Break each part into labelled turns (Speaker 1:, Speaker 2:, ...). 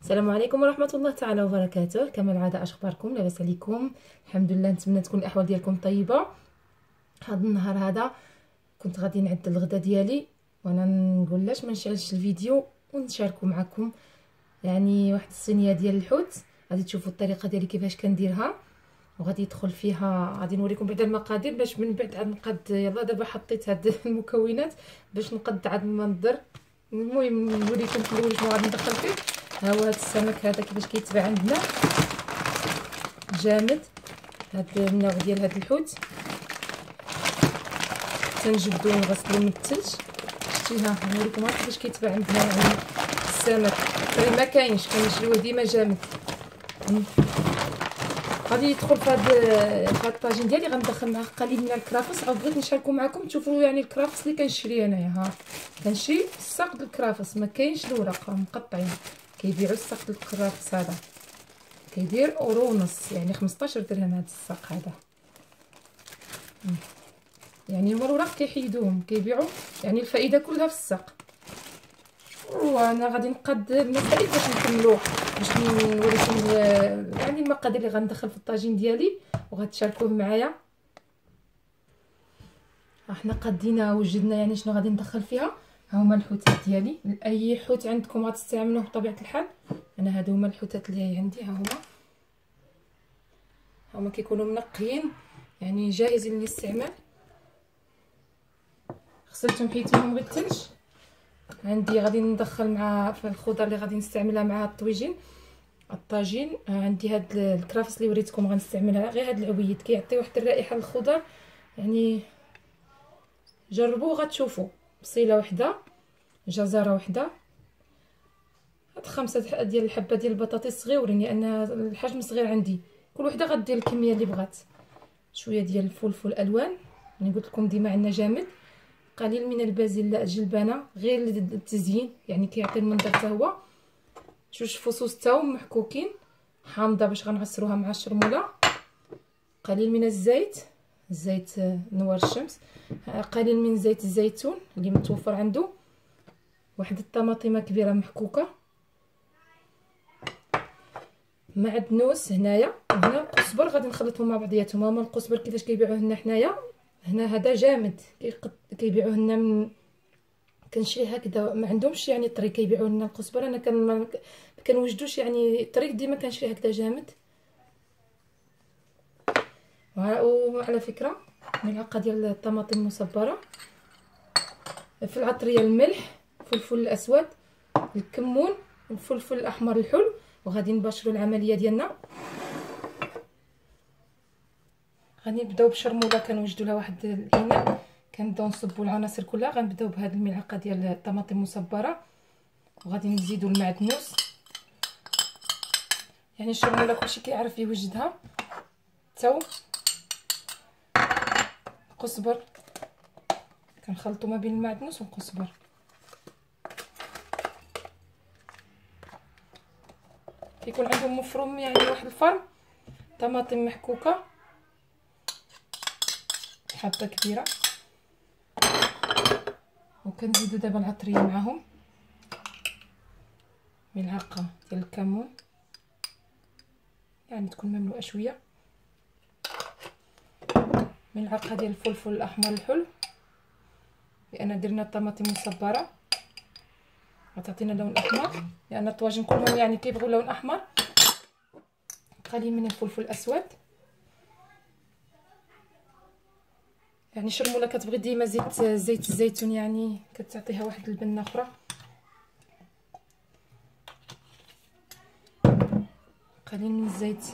Speaker 1: السلام عليكم ورحمة الله تعالى وبركاته. كما العادة أخباركم؟ لاباس عليكم؟ الحمد لله. نتمنى تكون الأحوال ديالكم طيبة. هذا النهار هذا كنت غادي نعد الغدا ديالي، وانا نقول لاش ما نشعلش الفيديو ونشاركه معكم. يعني واحد الصينيه ديال الحوت، غادي تشوفوا الطريقه ديالي كيفاش كنديرها، وغادي يدخل فيها. غادي نوريكم بعدا المقادير باش من بعد عاد نقد. يلا دابا حطيت هاد المكونات باش نقد عاد ما نضر. المهم نوريكم في الاول شنو غادي ندخل فيه. ها هو هاد السمك هذا كيفاش كيتباع عندنا، جامد. هاد النوع ديال هاد الحوت تنجبدوه ونغسلوه من الثلج. شتيها نوريكم كيفاش كيتباع عندنا. يعني السمك فري ما كاينش، كنشريوه ديما جامد. غادي يدخل في هاد الطاجين ديالي. غندخل معاه قليل من الكرافس. عاود بغيت نشاركو معكم تشوفوا يعني الكرافس اللي كنشري انايا. ها كنشري الساق ديال الكرافس، ما كاينش الورق، مقطعين. كيبيعوا الساق ديال الكرافس هذا كيدير اورو ونص، يعني 15 درهم هذا الساق هذا. يعني هما الوراق كيحيدوهم كيبيعوا، يعني الفائده كلها في الساق. وانا غادي نقاد المسائل باش نكملوا، باش نوريكم يعني المقادير اللي غندخل في الطاجين ديالي وغتشاركوه معايا. احنا قادينا وجدنا يعني شنو غادي ندخل فيها. ها هما الحوتات ديالي. اي حوت عندكم غتستعملوه بطبيعه الحال. انا هادو هما الحوتات اللي عندي. ها هما كيكونوا منقيين، يعني جاهزين للاستعمال. غسلتهم حيدتهم غير الثلج. عندي غادي ندخل مع في الخضر اللي غادي نستعملها مع الطويجين الطاجين. عندي هاد الكرافس اللي وريتكم غنستعملها، غير هاد العويد كيعطي واحد الرائحه للخضر. يعني جربوه غتشوفوا. بصيله وحده، جزره وحده، هاد 5 ديال الحبه ديال البطاطس صغيورين لان الحجم صغير عندي. كل وحده غدير الكميه اللي بغات. شويه ديال الفلفل الالوان، يعني قلت لكم ديما عندنا جامد. قليل من البازلاء الجلبانه غير للتزيين، يعني كيعطي المنظر حتى هو. 2 فصوص ثوم محكوكين حامضه باش غنعصروها مع الشرموله. قليل من الزيت، زيت نوار الشمس. قليل من زيت الزيتون اللي متوفر عنده. واحد الطماطمه كبيره محكوكه، معدنوس هنايا. وهنا القزبر غادي نخلطهم مع بعضياتهم. هما القزبر كيفاش كيبيعوه لنا حنايا هنا، هذا جامد. كيبيعوه لنا من كنشري هكذا، ما عندهمش يعني طري كيبيعوا لنا القزبر. انا ما كنوجدوش يعني طري، ديما كنشري هكذا جامد. وعلى فكره ملعقه ديال الطماطم المصبره، في العطريه الملح، الفلفل الاسود، الكمون، الفلفل الاحمر الحلو. وغادي نباشروا العمليه ديالنا. غادي نبداو بشرموله كنوجدوا لها واحد الاناء، كنبداو نصبوا العناصر كلها. غنبداو بهذه الملعقه ديال الطماطم المصبره، وغادي نزيدوا المعدنوس. يعني الشرموله كلشي كيعرف يوجدها. الثوم، القزبر، كنخلطوا ما بين المعدنوس والقزبر. كيكون عندهم مفروم يعني واحد الفرم. طماطم محكوكه حبه كبيره، وكنزيدوا دابا العطريه معاهم. ملعقه ديال الكمون، يعني تكون مملوءه شويه. ملعقه ديال الفلفل الاحمر الحلو، لان درنا الطماطم مصبره غتعطينا لون احمر، لان الطواجن كلهم يعني كيبغوا لون احمر. قليل من الفلفل الاسود. يعني شرموله كتبغي ديما زيت الزيتون، يعني كتعطيها واحد البنه اخرى. قليل من الزيت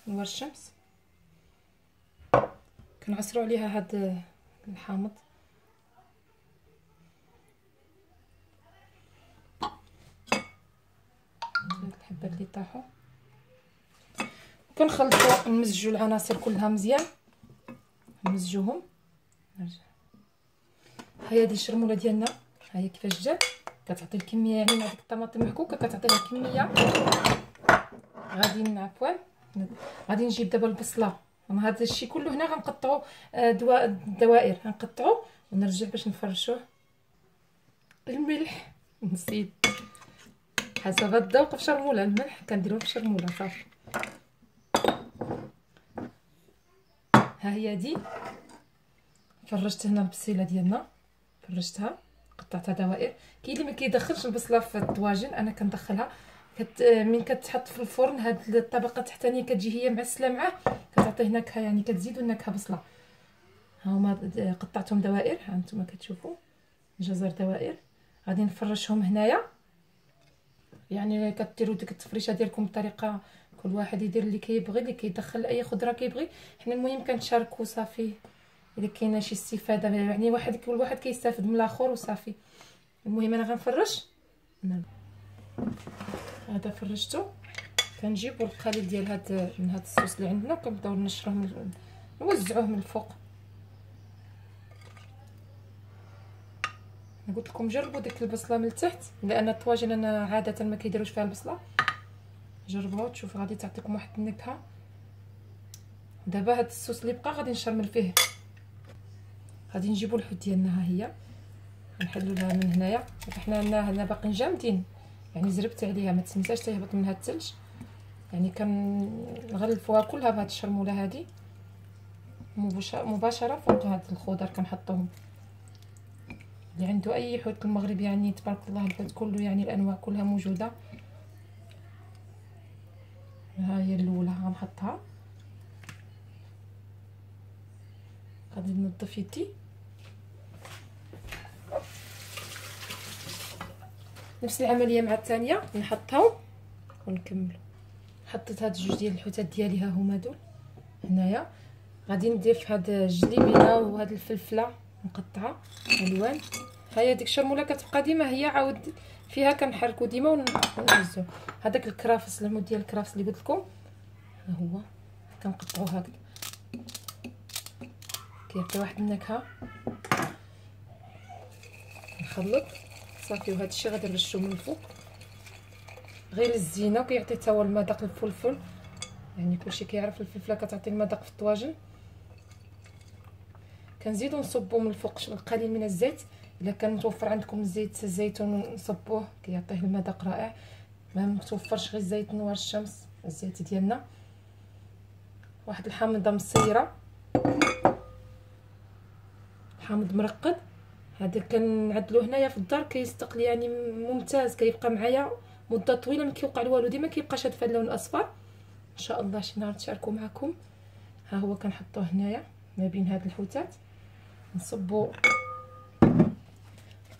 Speaker 1: نوار الشمس. كنعصروا عليها هاد الحامض. الحبات اللي طاحوا كنخلطوا نمزجوا العناصر كلها مزيان. نمزجوهم. نرجع هي هذه الشرموله ديالنا، ها هي كيفاش جات. كتعطي الكميه، يعني مع ديك الطماطم محكوكه كتعطيها كميه. غادي عفوا غادي نجيب دابا البصله. هذا الشيء كله هنا غنقطعوا دوائر، غنقطعوا ونرجع باش نفرشوه. الملح نسيت، حسب الذوق. في شرموله الملح كنديرو في شرموله صافي. ها هي دي فرشت هنا البصيله ديالنا، فرشتها قطعتها دوائر. كاين اللي ما كيدخلش البصله في الطواجن، انا كندخلها. من كتحط في الفرن هاد الطبقه التحتانيه كتجي هي معسله معاه، كتعطيه نكهه، يعني كتزيدوا النكهه بصله. ها هما قطعتهم دوائر، ها نتوما كتشوفوا جزر دوائر. غادي نفرشهم هنايا، يعني كديروا ديك التفريشه ديالكم بطريقه كل واحد يدير اللي كيبغي، اللي كيدخل اي خضره كيبغي. حنا المهم كنتشاركوا صافي، الا كاينه شي استفاده يعني كل واحد كيستافد من الاخر وصافي. المهم انا غنفرش. هذا فرشته، كنجيبوا القليل ديال من هاد الصوص اللي عندنا وكنبداو نشروه نوزعوه من الفوق. قلت لكم جربوا ديك البصله من التحت، لان الطواجن انا عاده ما كيديروش فيها البصله. جربوها وتشوفوا غادي تعطيكم واحد النكهه. دابا هاد الصوص اللي بقى غادي نشرمل فيه. غادي نجيبوا الحوت ديالنا، ها هي نحلوا لها من هنايا. حنا عندنا هنا باقيين جامدين، يعني زربت عليها ما تسميتهاش تيهبط منها الثلج، يعني كنغلفوها كلها بهاد الشرموله هادي مباشره فوق هاد الخضر كنحطوهم. اللي عنده اي حوت المغرب يعني تبارك الله الحوت كله، يعني الانواع كلها موجوده. ها هي الاولى غنحطها. غادي ننظف يدي. نفس العمليه مع الثانيه، نحطهم ونكمل. حطيت هاد جوج ديال الحوتات ديالي، ها هما دول هنايا. غادي ندير في هاد الجليبيه وهاد الفلفله مقطعه الوان. ها هي ديك الشرموله كتبقى ديما هي، عاود فيها كنحركو ديما ونهزو. هذاك الكرافس، المود ديال الكرافس اللي قلت لكم ها هو، كنقطعوه هكذا كيعطي واحد النكهه. نخلط صافي، وهذا الشيء غادي نرشوه من الفوق غير الزينه، وكيعطي حتى هو المذاق الفلفل، يعني كلشي كيعرف الفلفله كتعطي المذاق في الطواجن. كنزيدو نصبو من الفوق القليل من الزيت، الا كان متوفر عندكم زيت الزيتون نصبوه كيعطيه المذاق رائع. ما متوفرش غير زيت نوار الشمس، الزيت ديالنا. واحد الحامضه مصيره، حامض مرقد، هذا كنعدلو هنايا في الدار كيستقل يعني ممتاز، كيبقى معايا مده طويله ما كيوقع له والو، ديما كيبقى شاد في اللون الاصفر. ان شاء الله شي نهار نشاركو معكم. ها هو كنحطوه هنايا ما بين هاد الحوتات. نصبو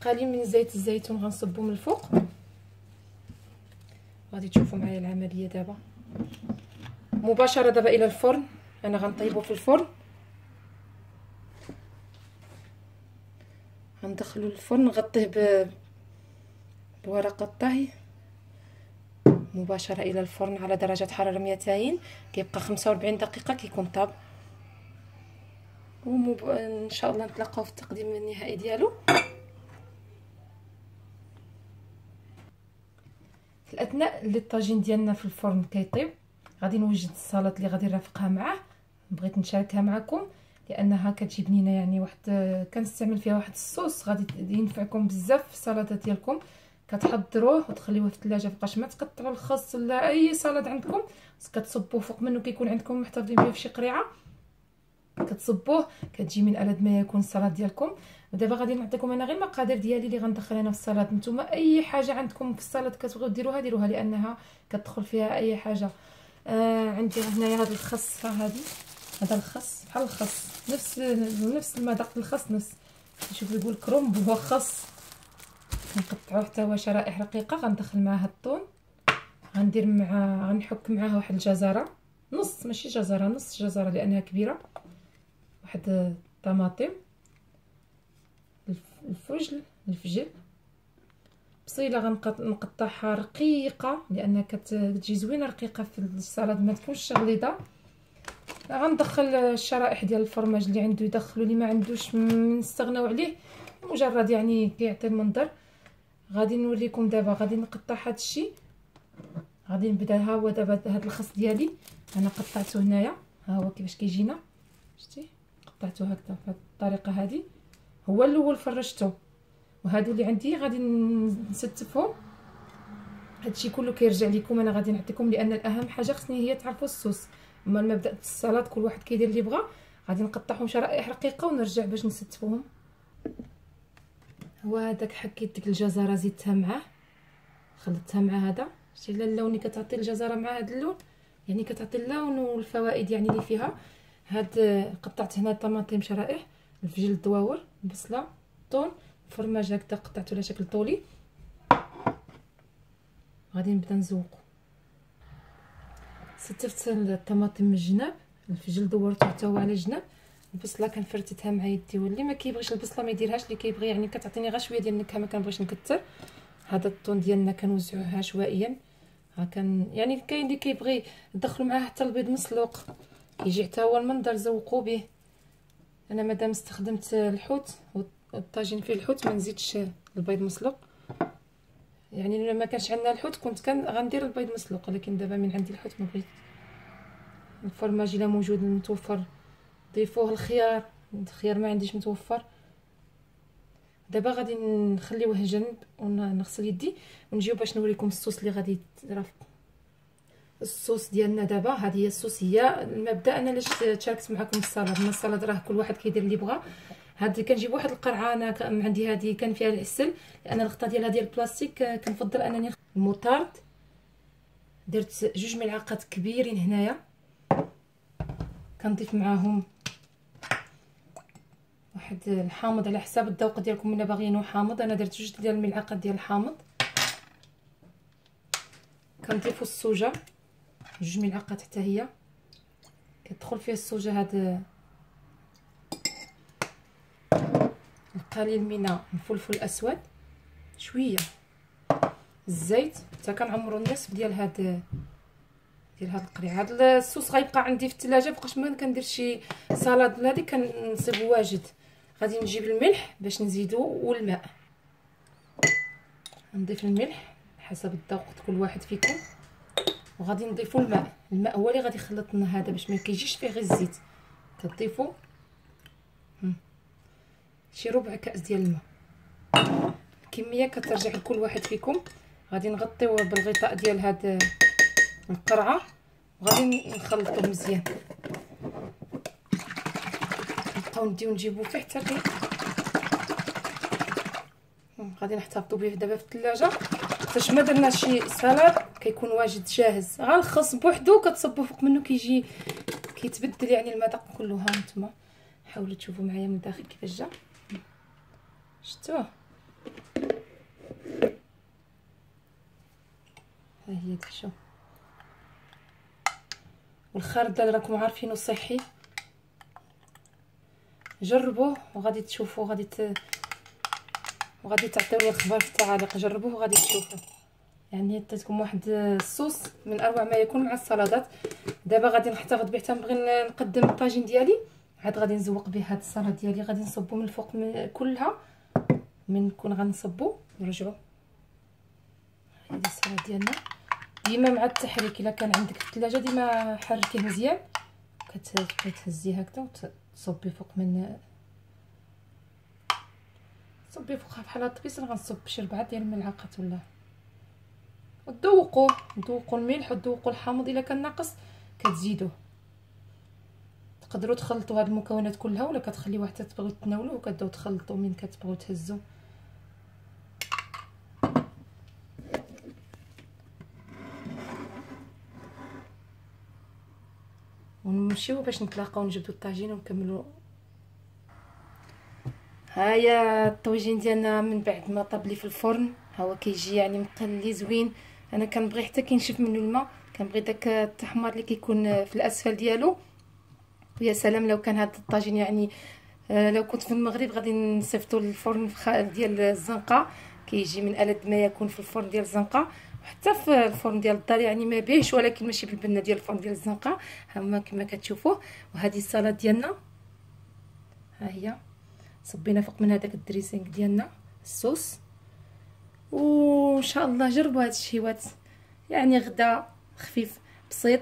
Speaker 1: قليل من زيت الزيتون غنصبو من الفوق. غادي تشوفوا معايا العمليه دابا مباشره. دابا الى الفرن، انا غنطيبو في الفرن. غندخلو للفرن، نغطيه بورقه الطهي مباشره الى الفرن على درجه حراره 200. كيبقى 45 دقيقه كيكون طاب. ان شاء الله نتلاقاو في التقديم النهائي ديالو. في الاثناء اللي الطاجين ديالنا في الفرن كيطيب، غادي نوجد السلطه اللي غادي نرافقها معاه. بغيت نشاركها معكم لانها كتجي بنينه، يعني واحد كنستعمل فيها واحد الصوص غادي ينفعكم بزاف في السلطه ديالكم. كتحضروه وتخليوه في الثلاجه، فوقاش ما تقطعوا الخس ولا اي سلطه عندكم، كتصبوه فوق منه، كيكون عندكم محتفظين به في شي قريعه، كتصبوه كتجي من ألذ ما يكون السلطه ديالكم. ودابا غادي نعطيكم انا غير المقادير ديالي اللي غندخل انا في السلطه. نتوما اي حاجه عندكم في السلطه كتبغيو ديروها لانها كتدخل فيها اي حاجه. عندي هنايا هذا الخس، هذا الخس بحال الخس، نفس المذاق الخس، نفس شوفوا يقول كرومب هو خس. نقطعوه حتى هو شرائح رقيقه. غندخل معاه الثوم، غنحك معاه واحد الجزره نص، ماشي جزره، نص جزره لانها كبيره، واحد الطماطم، الفجل، بصيله غنقطعها رقيقه لانها كتجي زوينه رقيقه في السلطه، ما تكونش غليظه. غندخل الشرائح ديال الفرماج اللي عنده يدخلوا، اللي ما عندوش نستغناو عليه، مجرد يعني كيعطي المنظر. غادي نوريكم دابا، غادي نقطع هذا الشيء. غادي نبدا. ها هو دابا هذا الخس ديالي انا قطعته هنايا، ها هو كيفاش كيجينا، شتي قطعته هكذا بهذه الطريقه. هذه هو الاول فرشته، وهادو اللي عندي غادي نستفهم هادشي كله كيرجع لكم، انا غادي نعطيكم لان الاهم حاجه خصني هي تعرفوا الصوص. اما المبدا السلطه كل واحد كيدير اللي بغا. غادي نقطعهم شرائح رقيقه ونرجع باش نستفوهم. هو هذاك حكيت ديك الجزره زدتها معاه، خلطتها مع هذا. شتي اللون اللي كتعطي الجزره مع هذا اللون، يعني كتعطي اللون والفوائد يعني اللي فيها. هاد قطعت هنا طماطم شرائح، الفجل الدواور، بصله، طون، فرماج هكذا قطعته على شكل طولي. غادي نبدا نزوقو. ستفت الطماطم من الجناب، الفجل دورته حتى هو على جناب، البصله كنفرتتها مع يدي. واللي ما كيبغيش البصله ما يديرهاش، اللي كيبغي يعني كتعطيني غير شويه ديال النكهه، ما كنبغيش نكثر. هذا الطون ديالنا كنوزعوه عشوائيا. ها كان يعني كاين اللي كيبغي يدخلوا معاه حتى البيض مسلوق، كيجي حتى هو المنظر، زوقوا به. انا مادام استخدمت الحوت والطاجين فيه الحوت ما نزيدش البيض مسلوق. يعني ما كانش عندنا الحوت كنت غندير البيض مسلوق، ولكن دابا من عندي الحوت ما بغيت. الفرماج الا موجود متوفر ضيفوه. الخيار ما عنديش متوفر. دابا غادي نخليوه جنب ونغسل يدي ونجيو باش نوريكم الصوص اللي غادي يترافق. الصوص ديالنا دابا، هذه هي الصوص، هي المبدا. انا علاش تشاركت معكم السلطه؟ من السلطه راه كل واحد كيدير اللي بغا. هذه كنجيب واحد القرعه، انا عندي هذه كان فيها العسل، لان الغطا ديالها ديال البلاستيك. كنفضل انني المطارد. درت 2 ملعقات كبيرين هنايا، كنضيف معاهم واحد الحامض على حساب الذوق ديالكم. الا باغيينو حامض، انا درت 2 ديال الملعقات ديال الحامض. كنضيفوا السوجه 2 ملعقات حتى هي، كتدخل فيها السوجه. هذا القليل من الفلفل الاسود، شويه الزيت، حتى كنعمروا النصف ديال هاد القريعه. هذا الصوص غيبقى عندي في الثلاجه، بقاش ما كندير شي سلطه هذه كنصيبو واجد. غادي نجيب الملح باش نزيدو والماء. نضيف الملح حسب الذوق كل واحد فيكم، وغادي نضيفوا الماء هو اللي غادي يخلط لنا هذا باش ما كيجيش فيه غير الزيت. كتضيفوا شي ربع كاس ديال الماء. الكميه كترجع لكل واحد فيكم. غادي نغطيوه بالغطاء ديال هاد القرعه وغادي نخلطوه مزيان. نبقاو نديو نجيبو فيه حتى غادي نحتفظوا به دابا في الثلاجه. فاش ما درنا شي سلطه كيكون واجد جاهز. غير الخص بوحدو كتصبوا فوق منه كيجي كيتبدل يعني المذاق كله. ها نتوما حاولوا تشوفوا معايا من الداخل كيفاش جا، شفتوه؟ ها هي شوف. والخردل راكم عارفينه صحي، جربوه وغادي تشوفوا. وغادي تعطيوني الخبر في التعاليق. جربوه وغادي تشوفوا. يعني عطيتكم واحد الصوص من اروع ما يكون مع السلطات. دابا غادي نحتفظ به حتى نبغي نقدم الطاجين ديالي. عاد غادي نزوق به هاد السلطه ديالي. غادي نصبو من الفوق كلها. من نكون غنصبو نرجعو. هذه السلطه ديالنا ديما مع التحريك. الا كان عندك في الثلاجه ديما حركيه مزيان. كتهزيه هكذا وتصبي فوق من صبي فوقها بحال هاد الطبيس. انا غنصب شي 4 ديال الملعقات ولا. وتذوقوا الملح وتذوقوا الحامض. الا كان ناقص كتزيدوه. تقدروا تخلطوا هاد المكونات كلها، ولا كتخليوها حتى تبغيو تناولوه وكتبداو تخلطوا من كتبغيو تهزوا. ونمشيو باش نتلاقاو نجبدوا الطاجين ونكملوا. هيا الطويجين ديالنا من بعد ما طاب لي في الفرن. ها هو كيجي يعني مقلي زوين. انا كنبغي حتى كينشف منه الماء. كنبغي داك التحمر اللي كيكون في الاسفل ديالو. ويا سلام لو كان هذا الطاجين يعني لو كنت في المغرب غادي نصيفطو للفرن ديال الزنقه. كيجي من ألذ ما يكون في الفرن ديال الزنقه، وحتى في الفرن ديال الدار يعني ما بيهش، ولكن ماشي بالبنه ديال الفرن ديال الزنقه. هما كما كتشوفوا. وهذه السلطه ديالنا ها هي. صبينا فوق من هذاك الدريسينغ ديالنا الصوص. وان شاء الله جربوا هاد الشيوات، يعني غدا خفيف بسيط.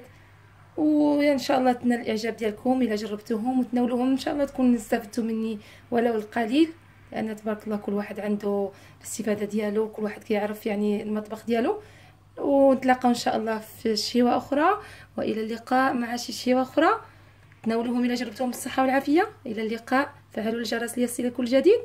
Speaker 1: وان شاء الله تنال الاعجاب ديالكم الا جربتوهم وتناولوهم. ان شاء الله تكون استفدتوا مني ولو القليل، لان تبارك الله كل واحد عنده الاستفاده ديالو، كل واحد كيعرف يعني المطبخ ديالو. ونتلاقاو ان شاء الله في شيوه اخرى، والى اللقاء مع شيوه اخرى. تناولوهم الى جربتهم بالصحه والعافيه. الى اللقاء. فعلوا الجرس ليصلكم كل جديد.